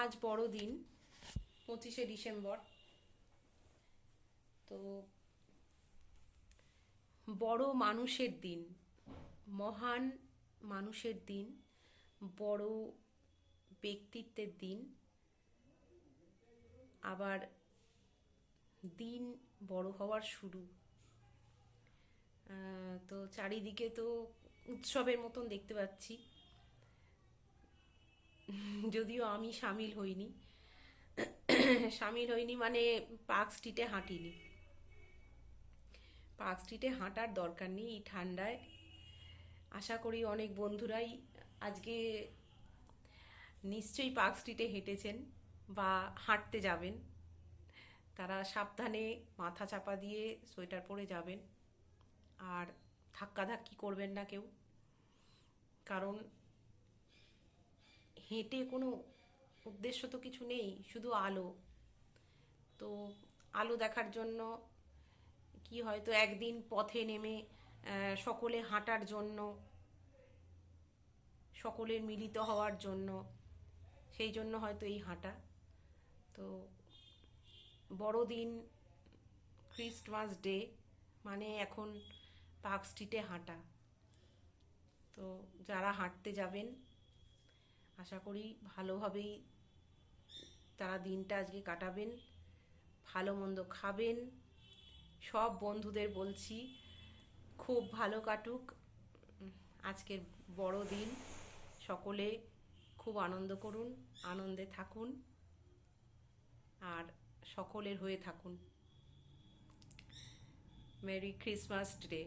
আজ বড় দিন, 25শে ডিসেম্বর। তো বড় মানুষের দিন, মহান মানুষের দিন, বড় ব্যক্তিত্বের দিন। আবার দিন বড় হওয়ার শুরু। তো চারিদিকে তো উৎসবের মতন দেখতে পাচ্ছি, যদিও আমি সামিল হইনি মানে পার্ক স্ট্রিটে হাঁটিনি। পার্ক স্ট্রিটে হাঁটার দরকার নেই এই ঠান্ডায়। আশা করি অনেক বন্ধুরাই আজকে নিশ্চয়ই পার্ক স্ট্রিটে হেঁটেছেন বা হাঁটতে যাবেন। তারা সাবধানে মাথা চাপা দিয়ে সোয়েটার পরে যাবেন, আর ধাক্কাধাক্কি করবেন না কেউ, কারণ হেঁটে কোনো উদ্দেশ্য তো কিছু নেই, শুধু আলো। তো আলো দেখার জন্য কি হয়তো একদিন পথে নেমে সকলে হাঁটার জন্য, সকলের মিলিত হওয়ার জন্য, সেই জন্য হয়তো এই হাঁটা। তো বড়দিন, ক্রিসমাস ডে মানে এখন পার্ক স্ট্রিটে হাঁটা। তো যারা হাঁটতে যাবেন, আশা করি ভালোভাবেই তারা দিনটা আজকে কাটাবেন, ভালো মন্দ খাবেন। সব বন্ধুদের বলছি খুব ভালো কাটুক আজকের বড় দিন। সকলে খুব আনন্দ করুন, আনন্দে থাকুন, আর সকলের হয়ে থাকুন। Merry Christmas day.